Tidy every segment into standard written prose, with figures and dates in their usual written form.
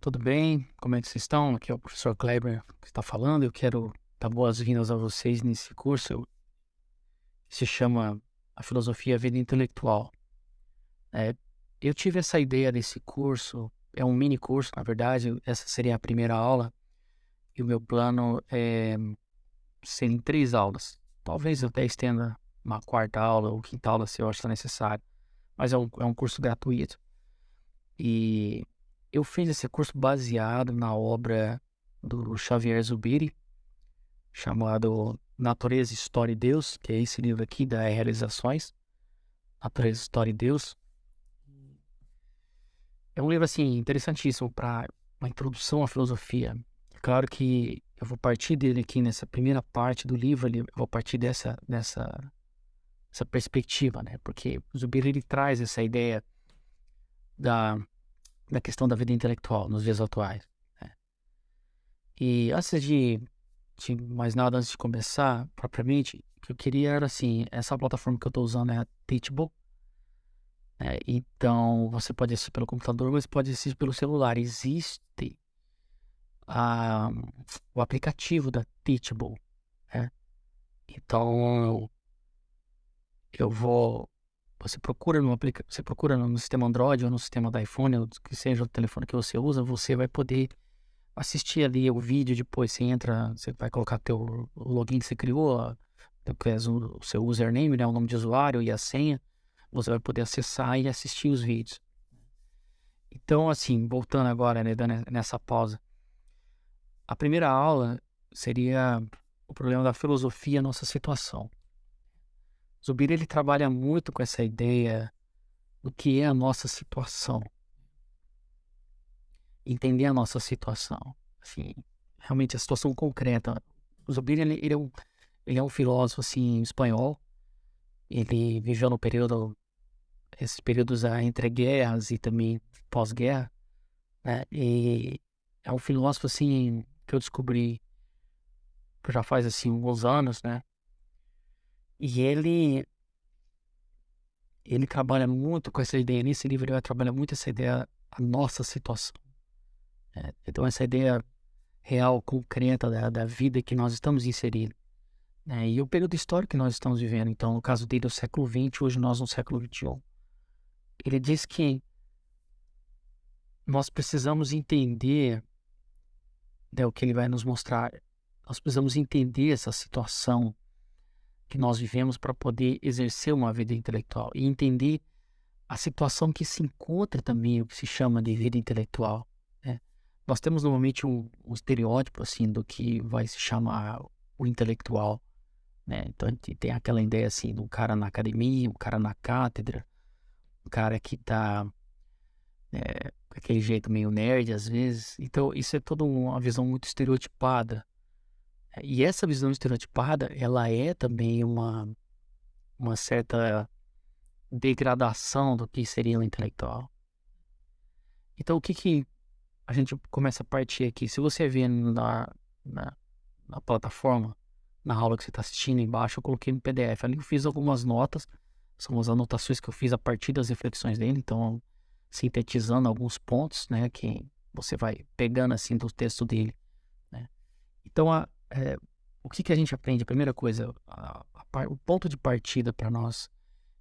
tudo bem? Como é que vocês estão? Aqui é o professor Kleber que está falando. Eu quero dar boas-vindas a vocês nesse curso que se chama A Filosofia e a Vida Intelectual. É, eu tive essa ideia desse curso, é um mini curso, na verdade, essa seria a primeira aula, e o meu plano é ser em 3 aulas. Talvez eu até estenda uma quarta aula ou quinta aula se eu achar necessário, mas é um curso gratuito. E eu fiz esse curso baseado na obra do Xavier Zubiri, chamado Natureza, História e Deus, que é esse livro aqui da Realizações, Natureza, História e Deus. É um livro, assim, interessantíssimo para uma introdução à filosofia. É claro que eu vou partir dele aqui nessa primeira parte do livro, eu vou partir dessa perspectiva, né? Porque o Zubiri, ele traz essa ideia da, da questão da vida intelectual nos dias atuais, né? E antes de mais nada, antes de começar propriamente, o que eu queria era assim, essa plataforma que eu estou usando é a Teachable, né? Então você pode assistir pelo computador, mas pode assistir pelo celular. Existe a, o aplicativo da Teachable, né? Então eu vou, você procura no sistema Android ou no sistema da iPhone, ou que seja o telefone que você usa, você vai poder assistir ali o vídeo. Depois você entra, você vai colocar o login que você criou, que é o seu username, né, o nome de usuário e a senha. Você vai poder acessar e assistir os vídeos. Então, assim, voltando agora, né, nessa pausa, a primeira aula seria o problema da filosofia, nossa situação. Zubir, ele trabalha muito com essa ideia do que é a nossa situação, entender a nossa situação, assim, realmente a situação concreta. O Zubir, ele é um filósofo, assim, espanhol. Ele viveu no período, esses períodos entre guerras e também pós-guerra, né? E é um filósofo, assim, que eu descobri já faz, assim, alguns anos, né? E ele trabalha muito com essa ideia. Nesse livro ele vai trabalhar muito essa ideia, a nossa situação, né? Então essa ideia real, concreta da vida que nós estamos inseridos, né? E o período histórico que nós estamos vivendo. Então, no caso dele, é o século XX, hoje nós no século XXI. Ele diz que nós precisamos entender, né, o que ele vai nos mostrar. Nós precisamos entender essa situação que nós vivemos para poder exercer uma vida intelectual e entender a situação que se encontra também, o que se chama de vida intelectual, né? Nós temos normalmente um estereótipo assim do que vai se chamar o intelectual, né? Então a gente tem aquela ideia assim do cara na academia, o cara na cátedra, o cara que está com aquele jeito meio nerd às vezes. Então isso é toda uma visão muito estereotipada. E essa visão estereotipada, ela é também uma certa degradação do que seria o intelectual. Então, o que que a gente começa a partir aqui? Se você vê na, na plataforma, na aula que você está assistindo embaixo, eu coloquei no PDF. Ali eu fiz algumas notas, são as anotações que eu fiz a partir das reflexões dele. Então, sintetizando alguns pontos, né, que você vai pegando assim do texto dele, né? Então, o que que a gente aprende? A primeira coisa, o ponto de partida para nós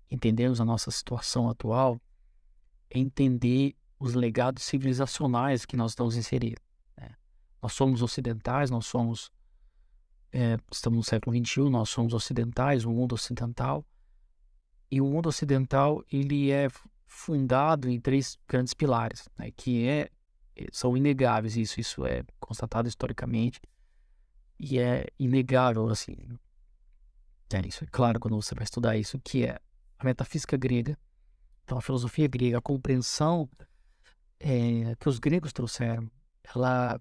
entendermos a nossa situação atual é entender os legados civilizacionais que nós estamos inseridos, né? Nós somos ocidentais, estamos no século XXI, nós somos ocidentais, o mundo ocidental, e o mundo ocidental ele é fundado em 3 grandes pilares, né, são inegáveis, isso é constatado historicamente e é inegável, assim, isso é claro quando você vai estudar isso, que é a metafísica grega. Então, a filosofia grega, a compreensão que os gregos trouxeram, ela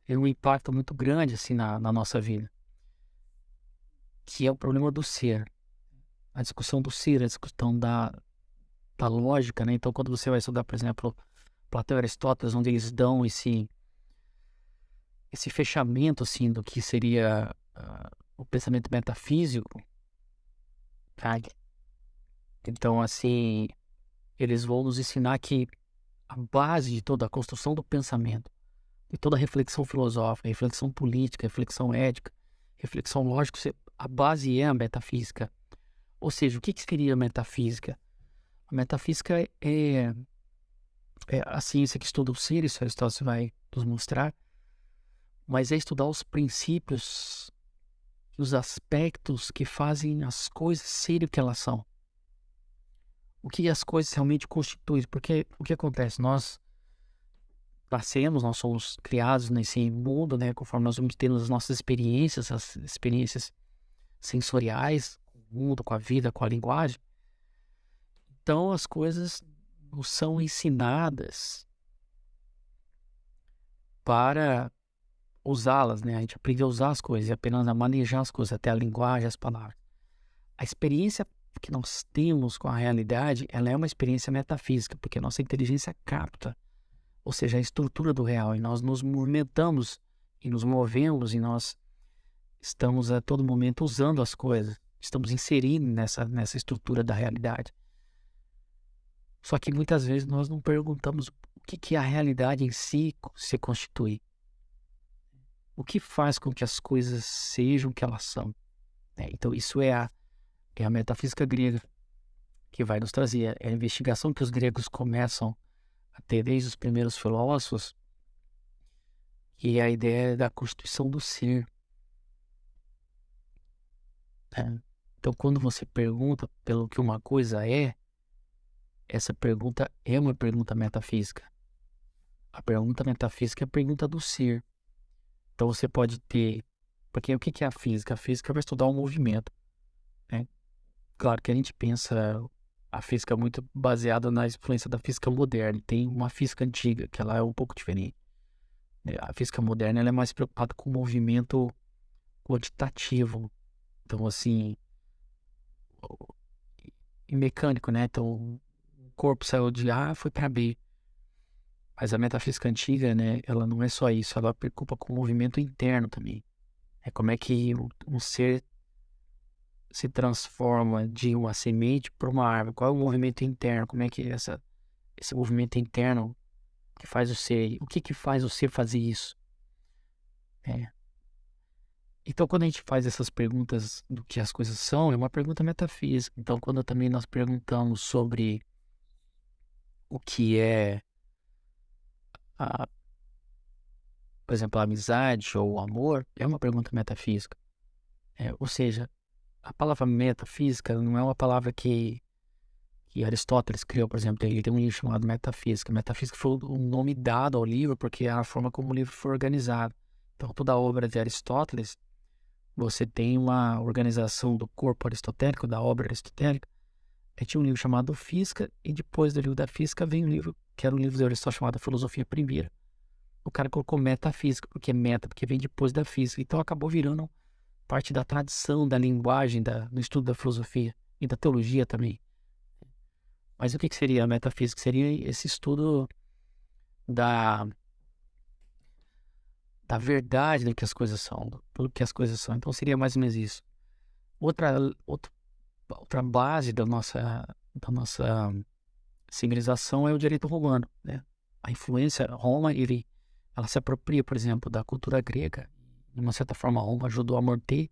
tem um impacto muito grande assim na nossa vida, que é o problema do ser, a discussão do ser, a discussão da lógica, né? Então, quando você vai estudar, por exemplo, Platão e Aristóteles, onde eles dão esse fechamento assim do que seria o pensamento metafísico, tá? Então, assim, eles vão nos ensinar que a base de toda a construção do pensamento, E toda reflexão filosófica, reflexão política, reflexão ética, reflexão lógica, a base é a metafísica. Ou seja, o que seria a metafísica? A metafísica é a ciência que estuda o ser, isso Aristóteles vai nos mostrar, mas é estudar os princípios, os aspectos que fazem as coisas serem o que elas são. O que as coisas realmente constituem. Porque o que acontece? Nós nascemos, nós somos criados nesse mundo, né? Conforme nós vamos tendo as nossas experiências, as experiências sensoriais, com o mundo, com a vida, com a linguagem. Então as coisas nos são ensinadas para usá-las, né? A gente aprende a usar as coisas e apenas a manejar as coisas, até a linguagem, as palavras. A experiência que nós temos com a realidade, ela é uma experiência metafísica, porque a nossa inteligência capta, ou seja, a estrutura do real, e nós nos movimentamos e nos movemos e nós estamos a todo momento usando as coisas, estamos inserindo nessa estrutura da realidade. Só que muitas vezes nós não perguntamos o que a realidade em si se constitui. O que faz com que as coisas sejam o que elas são. Então isso é a metafísica grega que vai nos trazer. É a investigação que os gregos começam a ter desde os primeiros filósofos, que é a ideia da constituição do ser. Então quando você pergunta pelo que uma coisa é, essa pergunta é uma pergunta metafísica. A pergunta metafísica é a pergunta do ser. Então você pode ter... Porque o que é a física? A física vai estudar o movimento, né? Claro que a gente pensa a física muito baseada na influência da física moderna. Tem uma física antiga, que ela é um pouco diferente. A física moderna ela é mais preocupada com o movimento quantitativo. Então, assim... E mecânico, né? Então, o corpo saiu de A, foi para B. Mas a metafísica antiga, né, ela não é só isso, ela preocupa com o movimento interno também. É como é que um ser se transforma de uma semente para uma árvore. Qual é o movimento interno? Como é que esse movimento interno que faz o ser... O que faz o ser fazer isso? Então, quando a gente faz essas perguntas do que as coisas são, é uma pergunta metafísica. Então, quando também nós perguntamos sobre o que é, por exemplo, a amizade ou o amor, é uma pergunta metafísica. Ou seja, a palavra metafísica não é uma palavra que Aristóteles criou, por exemplo. Ele tem um livro chamado Metafísica. Metafísica foi o nome dado ao livro porque é a forma como o livro foi organizado. Então, toda a obra de Aristóteles, você tem uma organização do corpo aristotélico, da obra aristotélica. Tinha um livro chamado Física, e depois do livro da Física vem um livro, que era um livro de Aristóteles chamado Filosofia Primeira. O cara colocou metafísica, porque vem depois da física. Então acabou virando parte da tradição, da linguagem, do estudo da filosofia e da teologia também. Mas o que seria a metafísica? Seria esse estudo da verdade do que as coisas são, pelo que as coisas são. Então seria mais ou menos isso. Outra base da nossa civilização é o direito romano, né? A influência Roma, ela se apropria, por exemplo, da cultura grega. De uma certa forma, Roma ajudou a manter,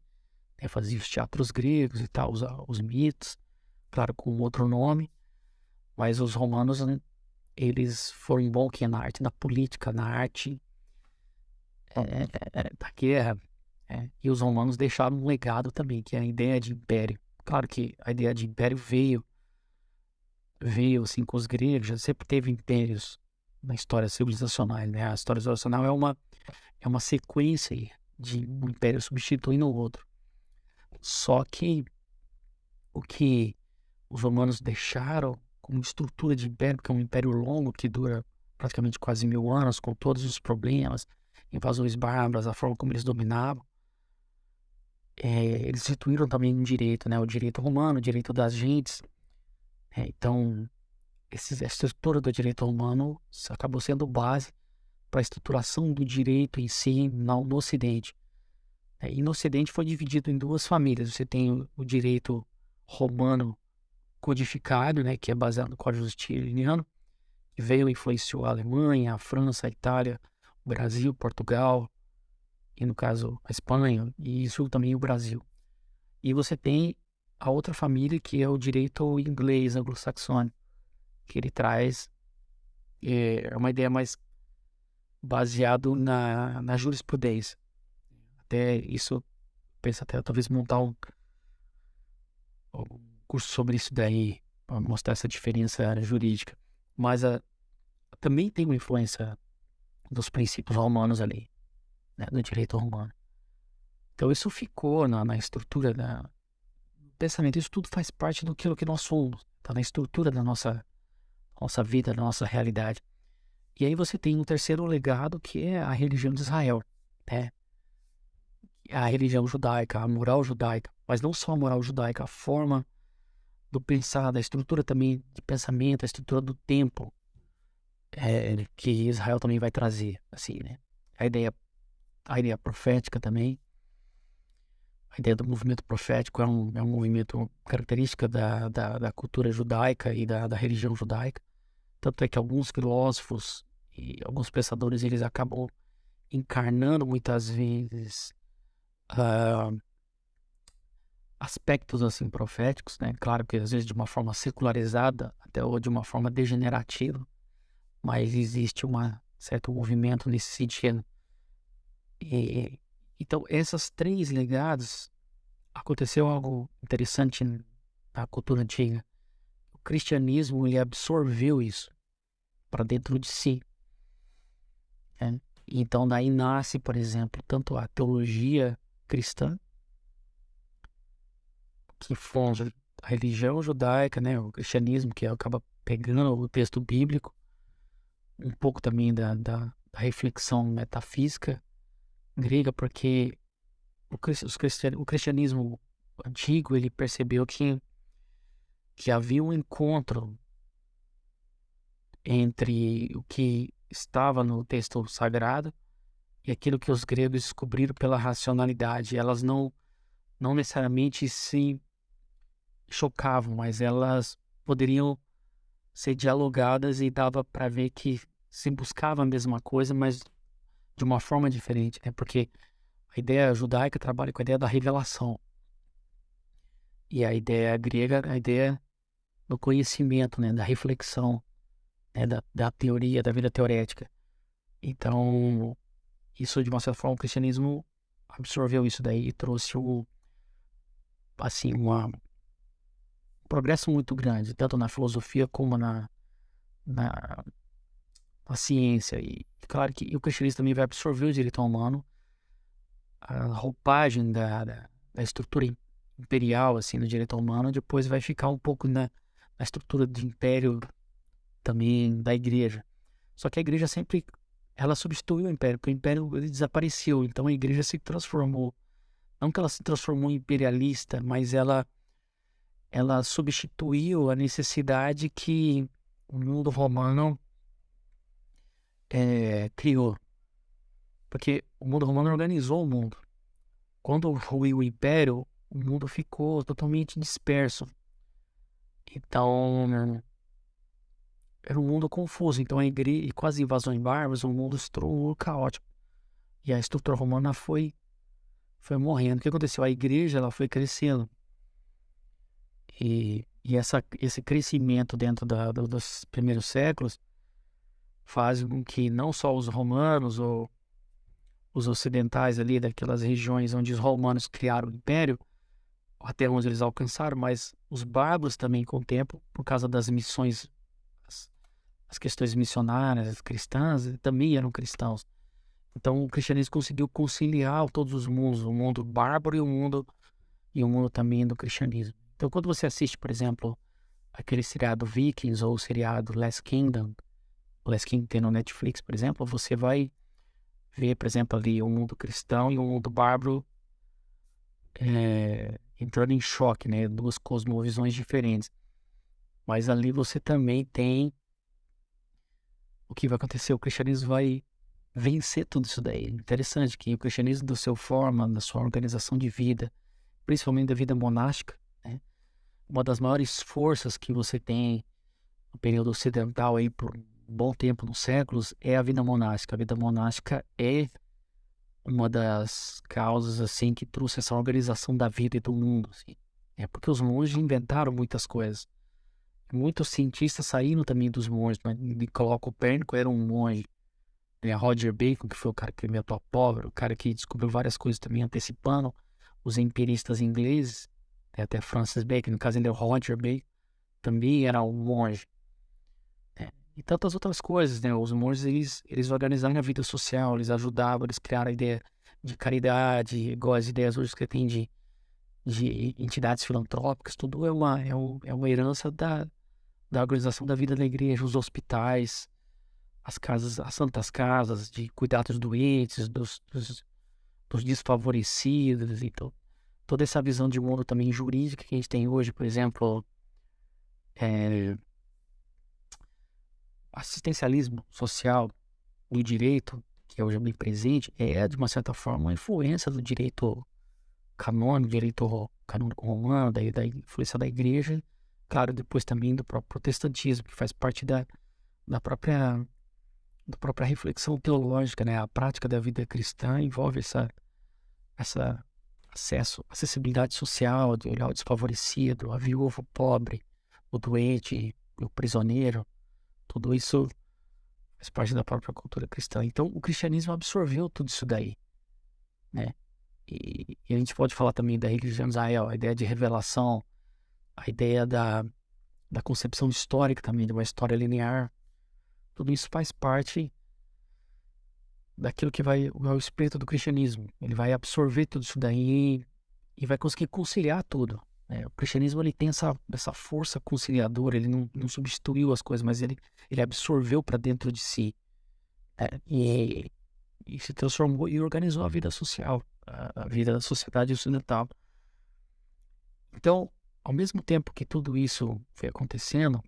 né? Fazia os teatros gregos e tal, os mitos, claro, com outro nome. Mas os romanos, né, eles foram bons que na arte, na política, na arte da guerra. E os romanos deixaram um legado também, que é a ideia de império. Claro que a ideia de império veio assim com os gregos. Já sempre teve impérios na história civilizacional, né? A história civilizacional é uma sequência de um império substituindo o outro. Só que o que os romanos deixaram como estrutura de império, que é um império longo que dura praticamente quase 1000 anos, com todos os problemas, invasões bárbaras, a forma como eles dominavam, eles instituíram também um direito, né? O direito romano, o direito das gentes. Então, essa estrutura do direito romano acabou sendo base para a estruturação do direito em si no Ocidente. E no Ocidente foi dividido em duas famílias. Você tem o direito romano codificado, né, que é baseado no Código Justiniano, que veio e influenciou a Alemanha, a França, a Itália, Brasil, Portugal, e no caso a Espanha, e sul também o Brasil. E você tem a outra família que é o direito inglês anglo-saxônico, que ele traz uma ideia mais baseado na jurisprudência. Até isso, penso até talvez montar um curso sobre isso daí, para mostrar essa diferença jurídica. Mas também tem uma influência dos princípios romanos ali, né, do direito romano. Então isso ficou na estrutura do pensamento. Isso tudo faz parte do que nós somos, está na estrutura da nossa vida, da nossa realidade. E aí você tem um terceiro legado, que é a religião de Israel, né? A religião judaica, a moral judaica, mas não só a moral judaica, a forma do pensar, da estrutura também de pensamento, a estrutura do tempo, que Israel também vai trazer, assim, né? A ideia profética também, a ideia do movimento profético é um movimento característica da cultura judaica e da religião judaica. Tanto é que alguns filósofos e alguns pensadores, eles acabam encarnando muitas vezes aspectos assim proféticos, né? Claro que às vezes de uma forma secularizada, até ou de uma forma degenerativa, mas existe um certo movimento nesse sentido. E, então, esses três legados, aconteceu algo interessante na cultura antiga. O cristianismo, ele absorveu isso para dentro de si, né? Então, daí nasce, por exemplo, tanto a teologia cristã, que fonda a religião judaica, né, o cristianismo, que acaba pegando o texto bíblico, um pouco também da reflexão metafísica grega, porque o cristianismo antigo, ele percebeu que havia um encontro entre o que estava no texto sagrado e aquilo que os gregos descobriram pela racionalidade. Elas não necessariamente se chocavam, mas elas poderiam ser dialogadas e dava para ver que se buscava a mesma coisa, mas de uma forma diferente, né? Porque a ideia judaica trabalha com a ideia da revelação e a ideia grega, a ideia do conhecimento, né? Da reflexão, né? Da teoria, da vida teorética. Então, isso de uma certa forma o cristianismo absorveu isso daí e trouxe assim, um progresso muito grande, tanto na filosofia como na ciência. E claro que o cristianismo também vai absorver o direito humano, a roupagem da estrutura imperial, assim, do direito humano, depois vai ficar um pouco na estrutura de império também da igreja. Só que a igreja sempre, ela substituiu o império, porque o império ele desapareceu, então a igreja se transformou. Não que ela se transformou em imperialista, mas ela substituiu a necessidade que o mundo romano criou. Porque o mundo romano organizou o mundo. Quando ruiu o império, o mundo ficou totalmente disperso. Então, era um mundo confuso. Então, a igreja, e com as invasões bárbaras, o mundo se tornou caótico. E a estrutura romana foi morrendo. O que aconteceu? A igreja, ela foi crescendo. E esse crescimento dentro dos primeiros séculos faz com que não só os romanos ou os ocidentais ali, daquelas regiões onde os romanos criaram o império, até onde eles alcançaram, mas os bárbaros também, com o tempo, por causa das missões, as questões missionárias cristãs, também eram cristãos. Então o cristianismo conseguiu conciliar todos os mundos, o mundo bárbaro e o mundo também do cristianismo. Então quando você assiste, por exemplo, aquele seriado Vikings ou o seriado Last Kingdom tem no Netflix, por exemplo, você vai ver, por exemplo, ali o mundo cristão e o mundo bárbaro entrando em choque, né? Duas cosmovisões diferentes. Mas ali você também tem o que vai acontecer. O cristianismo vai vencer tudo isso daí. Interessante que o cristianismo, da sua forma, da sua organização de vida, principalmente da vida monástica, né? Uma das maiores forças que você tem no período ocidental aí, por bom tempo, nos séculos, é a vida monástica. A vida monástica é uma das causas, assim, que trouxe essa organização da vida e do mundo, assim. É porque os monges inventaram muitas coisas. Muitos cientistas saíram também dos monges, né? Nicolau Copérnico era um monge. Roger Bacon, que foi o cara que inventou a pólvora, o cara que descobriu várias coisas também, antecipando os empiristas ingleses, até Francis Bacon, no caso ainda é o Roger Bacon, também era um monge. E tantas outras coisas, né? Os monges, eles organizaram a vida social, eles ajudavam, eles criaram a ideia de caridade, igual as ideias hoje que tem de entidades filantrópicas, tudo é uma herança da organização da vida da igreja, os hospitais, as casas, as santas casas de cuidar dos doentes, dos desfavorecidos. Então, toda essa visão de mundo também jurídica que a gente tem hoje, por exemplo, assistencialismo social do direito, que é hoje bem presente, é de uma certa forma uma influência do direito canônico, direito canônico romano, da influência da igreja, claro, depois também do próprio protestantismo, que faz parte da própria reflexão teológica, né? A prática da vida cristã envolve essa acessibilidade social, de olhar o desfavorecido, a viúva, o pobre, o doente, o prisioneiro. Tudo isso faz parte da própria cultura cristã. Então, o cristianismo absorveu tudo isso daí, né? E a gente pode falar também da religião de Israel, a ideia de revelação, a ideia da concepção histórica também, de uma história linear. Tudo isso faz parte daquilo que é o espírito do cristianismo. Ele vai absorver tudo isso daí e vai conseguir conciliar tudo, né? O cristianismo, ele tem essa força conciliadora, ele não substituiu as coisas, mas ele absorveu para dentro de si, né? E se transformou e organizou a vida social, a vida da sociedade ocidental. Então, ao mesmo tempo que tudo isso foi acontecendo,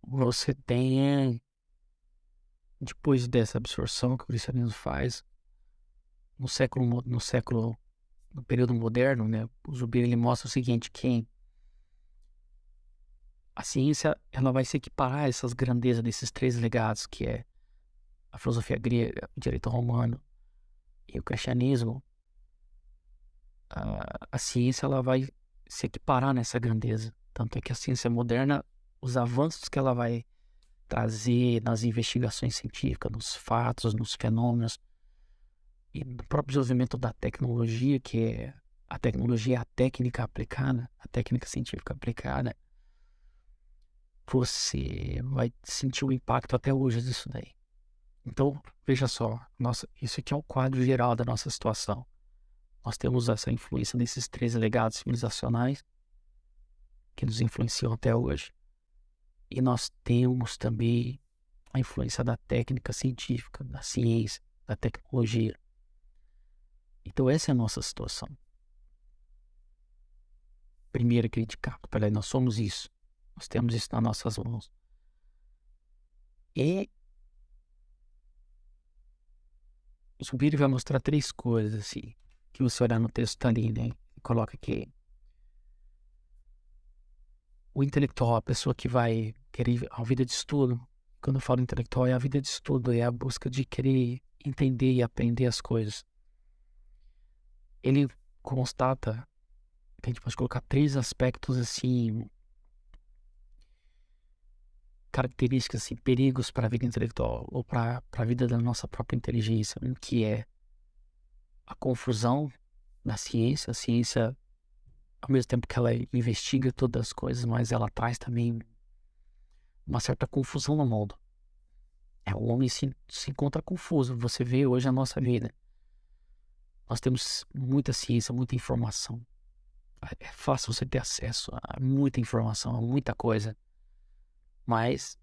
você tem, depois dessa absorção que o cristianismo faz, no período moderno, né, o Zubir, ele mostra o seguinte, que a ciência, ela vai se equiparar a essas grandezas desses três legados, que é a filosofia grega, o direito romano e o cristianismo. A ciência, ela vai se equiparar nessa grandeza. Tanto é que a ciência moderna, os avanços que ela vai trazer nas investigações científicas, nos fatos, nos fenômenos, e no próprio desenvolvimento da tecnologia, que é a tecnologia, a técnica aplicada, a técnica científica aplicada, você vai sentir o impacto até hoje disso daí. Então, veja só, isso aqui é o quadro geral da nossa situação. Nós temos essa influência desses três legados civilizacionais que nos influenciam até hoje. E nós temos também a influência da técnica científica, da ciência, da tecnologia. Então, essa é a nossa situação. Primeiro criticado, peraí, nós somos isso. Nós temos isso nas nossas mãos. E o Zubiri vai mostrar três coisas, assim, que você olhar no texto ali, né? Coloca aqui. O intelectual, a pessoa que vai querer a vida de estudo. Quando eu falo intelectual, é a vida de estudo, é a busca de querer entender e aprender as coisas. Ele constata que a gente pode colocar três aspectos, assim, características, assim, perigos para a vida intelectual ou para a vida da nossa própria inteligência, que é a confusão da ciência. A ciência, ao mesmo tempo que ela investiga todas as coisas, mas ela traz também uma certa confusão no mundo. O homem se encontra confuso. Você vê hoje a nossa vida. Nós temos muita ciência, muita informação. É fácil você ter acesso a muita informação, a muita coisa. Mas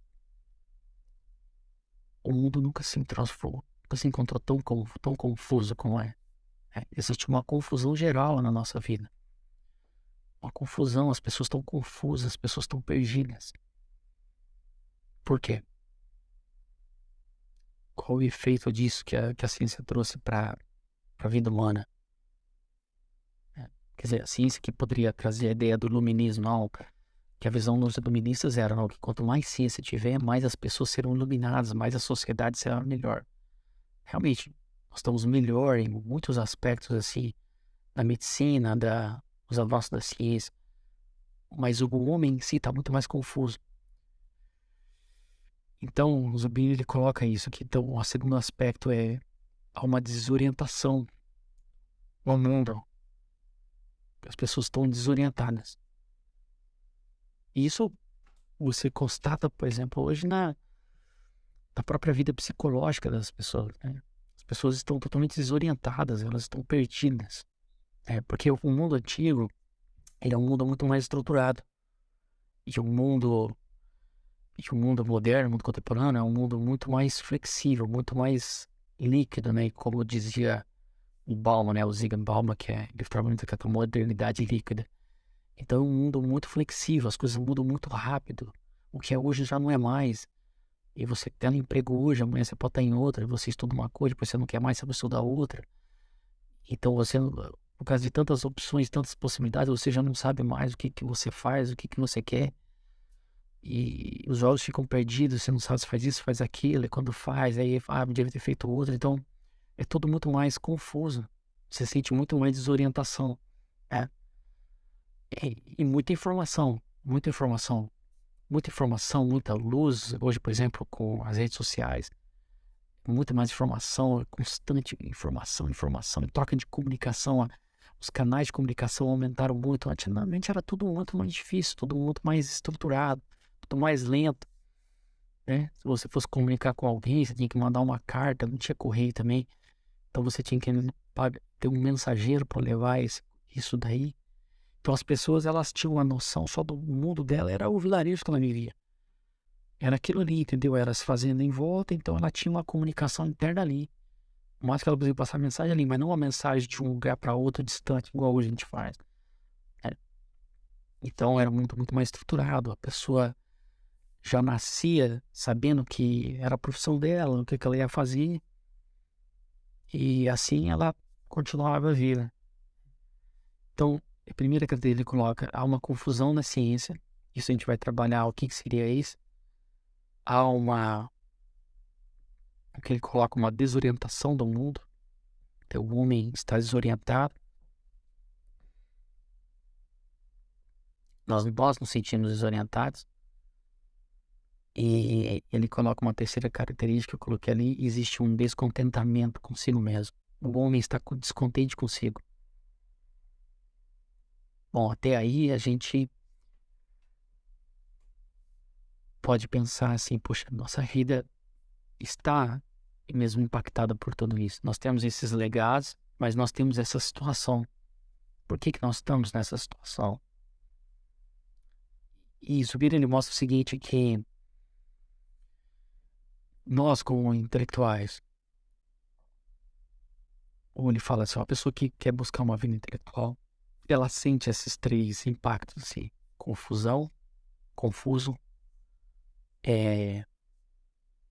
o mundo nunca se transformou, nunca se encontrou tão confuso como é. Existe uma confusão geral na nossa vida. Uma confusão, as pessoas estão confusas, as pessoas estão perdidas. Por quê? Qual o efeito disso que a ciência trouxe para a vida humana? Quer dizer, a ciência que poderia trazer a ideia do iluminismo, não, que a visão dos iluministas era, não, que quanto mais ciência tiver, mais as pessoas serão iluminadas, mais a sociedade será melhor. Realmente, nós estamos melhor em muitos aspectos, assim, da medicina, dos avanços da ciência, mas o homem em si está muito mais confuso. Então, o Zubin, ele coloca isso aqui. Então, o segundo aspecto há uma desorientação no mundo. As pessoas estão desorientadas. E isso você constata, por exemplo, hoje na própria vida psicológica das pessoas, né? As pessoas estão totalmente desorientadas, elas estão perdidas. Porque o mundo antigo, ele é um mundo muito mais estruturado. E o mundo moderno, o mundo contemporâneo, é um mundo muito mais flexível, muito mais líquido, né? E como dizia o Bauman, né? O Zygmunt Bauman, ele fala muito que é a modernidade líquida. Então é um mundo muito flexível, as coisas mudam muito rápido. O que é hoje já não é mais. E você tem um emprego hoje, amanhã você pode estar em outra, você estuda uma coisa, depois você não quer mais, você vai estudar outra. Então você, por causa de tantas opções, tantas possibilidades, você já não sabe mais o que você faz, o que você quer. E os jogos ficam perdidos, você não sabe se faz isso, faz aquilo, e quando faz, aí deve ter feito outro. Então é tudo muito mais confuso. Você sente muito mais desorientação. Né? E muita informação, muita informação. Muita informação, muita luz. Hoje, por exemplo, com as redes sociais, muita mais informação, constante informação, e troca de comunicação. Os canais de comunicação aumentaram muito. Antigamente era tudo muito mais difícil, tudo muito mais estruturado, tudo mais lento. Né? Se você fosse comunicar com alguém, você tinha que mandar uma carta, não tinha correio também. Então você tinha que ter um mensageiro para levar isso daí. Então as pessoas, elas tinham uma noção só do mundo dela, era o vilarejo que ela vivia. Era aquilo ali, entendeu? Era se fazendo em volta, então ela tinha uma comunicação interna ali. Mais que ela podia passar mensagem ali, mas não uma mensagem de um lugar para outro distante, igual hoje a gente faz. Né? Então era muito, muito mais estruturado. A pessoa já nascia sabendo que era a profissão dela, o que ela ia fazer. E assim ela continuava a vida. Então, a primeira que ele coloca, há uma confusão na ciência. Isso a gente vai trabalhar, o que seria isso. Há o que ele coloca, uma desorientação do mundo. Então, o homem está desorientado. Nós nos sentimos desorientados. E ele coloca uma terceira característica que eu coloquei ali. Existe um descontentamento consigo mesmo. O homem está descontente consigo. Bom, até aí a gente pode pensar assim, poxa, nossa vida está mesmo impactada por tudo isso. Nós temos esses legados, mas nós temos essa situação. Por que nós estamos nessa situação? E Zubir, ele mostra o seguinte, que nós como intelectuais, ou ele fala assim, uma pessoa que quer buscar uma vida intelectual, ela sente esses três impactos, assim, confusão, confuso,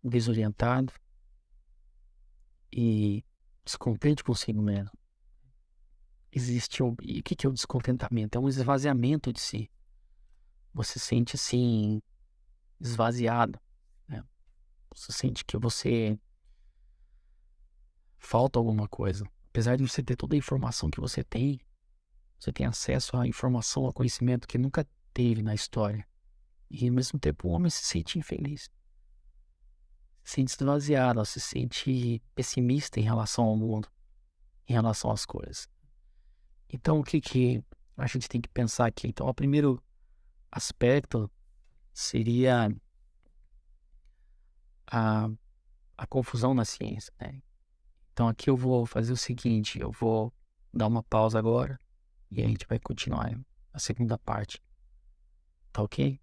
desorientado e descontente consigo mesmo. E o que é o descontentamento? É um esvaziamento de si. Você sente assim, esvaziado, né? Você sente que você falta alguma coisa. Apesar de você ter toda a informação que você tem acesso à informação, ao conhecimento que nunca teve na história. E ao mesmo tempo o homem se sente infeliz. Se sente esvaziado, se sente pessimista em relação ao mundo, em relação às coisas. Então, o que a gente tem que pensar aqui? Então, o primeiro aspecto seria a confusão na ciência, né? Então, aqui eu vou fazer o seguinte, eu vou dar uma pausa agora e a gente vai continuar a segunda parte. Tá ok?